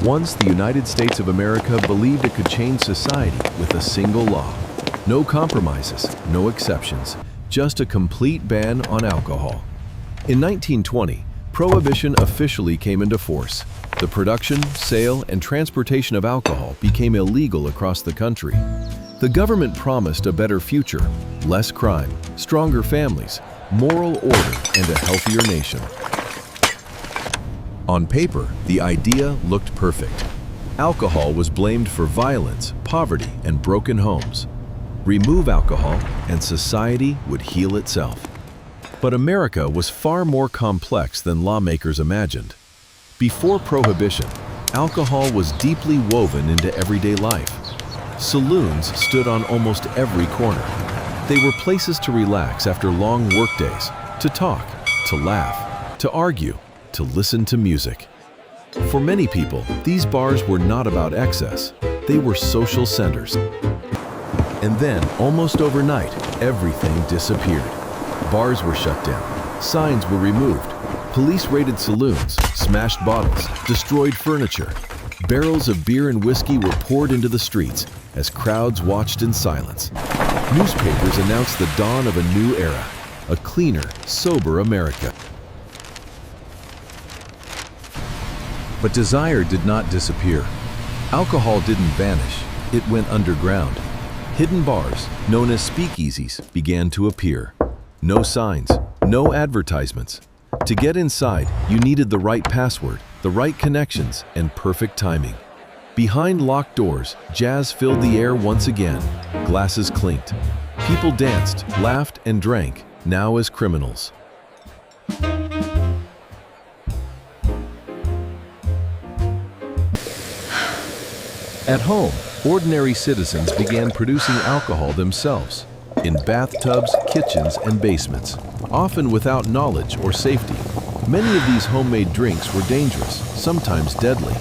Once, the United States of America believed it could change society with a single law. No compromises, no exceptions, just a complete ban on alcohol. In 1920, Prohibition officially came into force. The production, sale, and transportation of alcohol became illegal across the country. The government promised a better future, less crime, stronger families, moral order, and a healthier nation. On paper, the idea looked perfect. Alcohol was blamed for violence, poverty, and broken homes. Remove alcohol, and society would heal itself. But America was far more complex than lawmakers imagined. Before Prohibition, alcohol was deeply woven into everyday life. Saloons stood on almost every corner. They were places to relax after long workdays, to talk, to laugh, to argue, to listen to music. For many people, these bars were not about excess. They were social centers. And then, almost overnight, everything disappeared. Bars were shut down, signs were removed, police raided saloons, smashed bottles, destroyed furniture. Barrels of beer and whiskey were poured into the streets as crowds watched in silence. Newspapers announced the dawn of a new era, a cleaner, sober America. But desire did not disappear. Alcohol didn't vanish, it went underground. Hidden bars, known as speakeasies, began to appear. No signs, no advertisements. To get inside, you needed the right password, the right connections, and perfect timing. Behind locked doors, jazz filled the air once again. Glasses clinked. People danced, laughed, and drank, now as criminals. At home, ordinary citizens began producing alcohol themselves, in bathtubs, kitchens, and basements, often without knowledge or safety. Many of these homemade drinks were dangerous, sometimes deadly.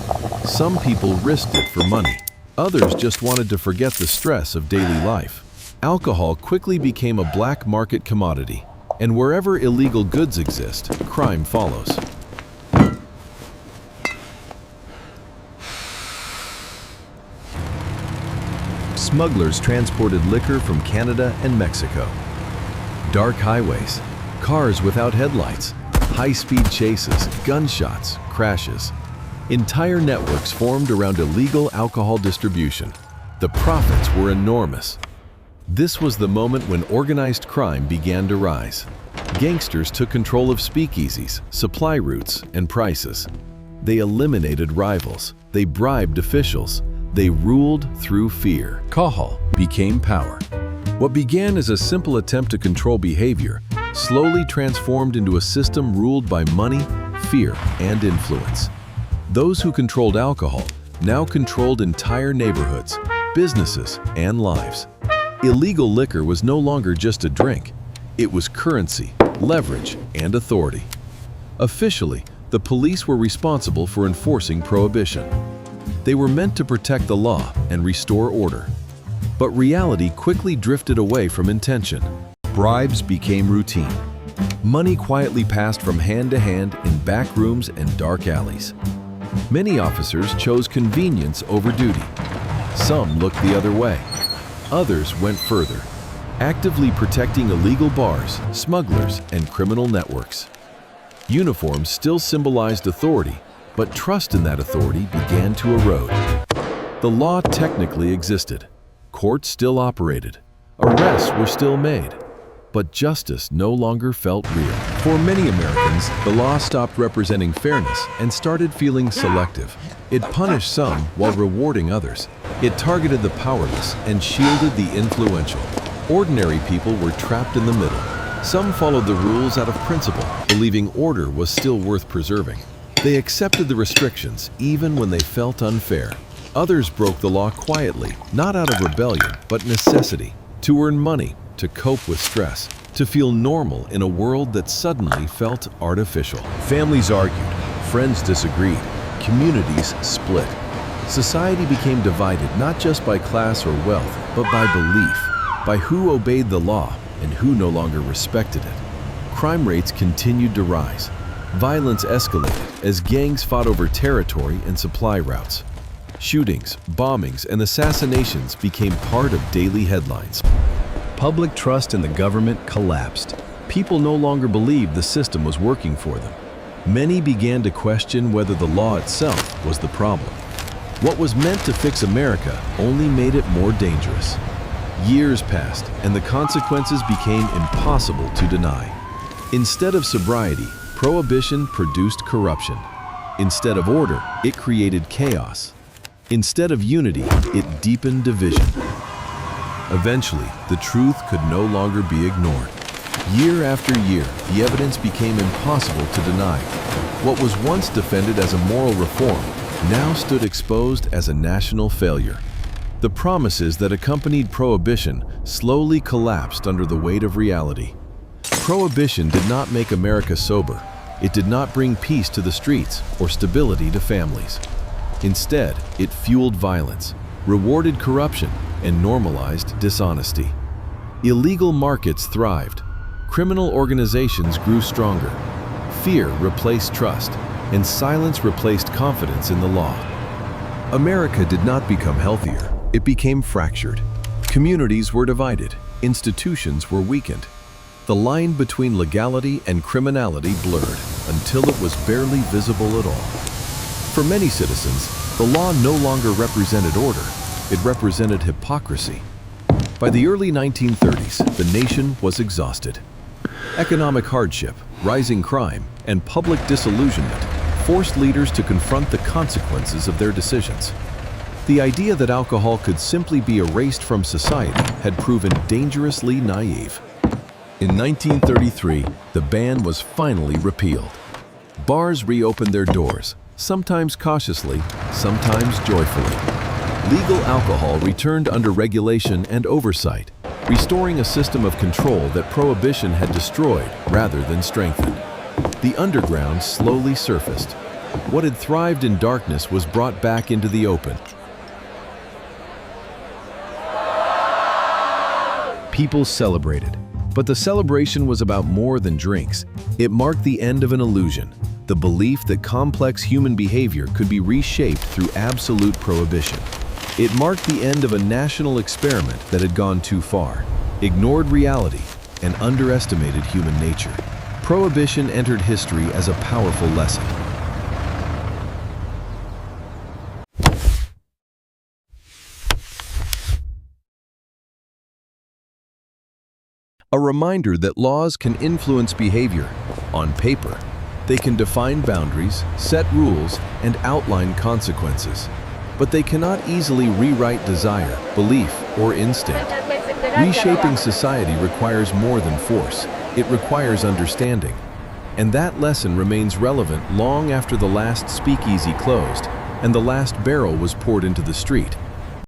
Some people risked it for money. Others just wanted to forget the stress of daily life. Alcohol quickly became a black market commodity, and wherever illegal goods exist, crime follows. Smugglers transported liquor from Canada and Mexico. Dark highways, cars without headlights, high-speed chases, gunshots, crashes. Entire networks formed around illegal alcohol distribution. The profits were enormous. This was the moment when organized crime began to rise. Gangsters took control of speakeasies, supply routes, and prices. They eliminated rivals. They bribed officials. They ruled through fear. Alcohol became power. What began as a simple attempt to control behavior slowly transformed into a system ruled by money, fear, and influence. Those who controlled alcohol now controlled entire neighborhoods, businesses, and lives. Illegal liquor was no longer just a drink. It was currency, leverage, and authority. Officially, the police were responsible for enforcing prohibition. They were meant to protect the law and restore order. But reality quickly drifted away from intention. Bribes became routine. Money quietly passed from hand to hand in back rooms and dark alleys. Many officers chose convenience over duty. Some looked the other way. Others went further, actively protecting illegal bars, smugglers, and criminal networks. Uniforms still symbolized authority, but trust in that authority began to erode. The law technically existed. Courts still operated. Arrests were still made. But justice no longer felt real. For many Americans, the law stopped representing fairness and started feeling selective. It punished some while rewarding others. It targeted the powerless and shielded the influential. Ordinary people were trapped in the middle. Some followed the rules out of principle, believing order was still worth preserving. They accepted the restrictions even when they felt unfair. Others broke the law quietly, not out of rebellion, but necessity, to earn money, to cope with stress, to feel normal in a world that suddenly felt artificial. Families argued, friends disagreed, communities split. Society became divided not just by class or wealth, but by belief, by who obeyed the law and who no longer respected it. Crime rates continued to rise. Violence escalated. as gangs fought over territory and supply routes. Shootings, bombings, and assassinations became part of daily headlines. Public trust in the government collapsed. People no longer believed the system was working for them. Many began to question whether the law itself was the problem. What was meant to fix America only made it more dangerous. Years passed, and the consequences became impossible to deny. Instead of sobriety, Prohibition produced corruption. Instead of order, it created chaos. Instead of unity, it deepened division. Eventually, the truth could no longer be ignored. Year after year, the evidence became impossible to deny. What was once defended as a moral reform now stood exposed as a national failure. The promises that accompanied Prohibition slowly collapsed under the weight of reality. Prohibition did not make America sober. It did not bring peace to the streets or stability to families. Instead, it fueled violence, rewarded corruption, and normalized dishonesty. Illegal markets thrived. Criminal organizations grew stronger. Fear replaced trust, and silence replaced confidence in the law. America did not become healthier. It became fractured. Communities were divided. Institutions were weakened. The line between legality and criminality blurred until it was barely visible at all. For many citizens, the law no longer represented order. It represented hypocrisy. By the early 1930s, the nation was exhausted. Economic hardship, rising crime, and public disillusionment forced leaders to confront the consequences of their decisions. The idea that alcohol could simply be erased from society had proven dangerously naive. In 1933, the ban was finally repealed. Bars reopened their doors, sometimes cautiously, sometimes joyfully. Legal alcohol returned under regulation and oversight, restoring a system of control that Prohibition had destroyed rather than strengthened. The underground slowly surfaced. What had thrived in darkness was brought back into the open. People celebrated, but the celebration was about more than drinks. It marked the end of an illusion, the belief that complex human behavior could be reshaped through absolute prohibition. It marked the end of a national experiment that had gone too far, ignored reality, and underestimated human nature. Prohibition entered history as a powerful lesson. A reminder that laws can influence behavior. On paper, they can define boundaries, set rules, and outline consequences. But they cannot easily rewrite desire, belief, or instinct. Reshaping society requires more than force. It requires understanding. And that lesson remains relevant long after the last speakeasy closed and the last barrel was poured into the street.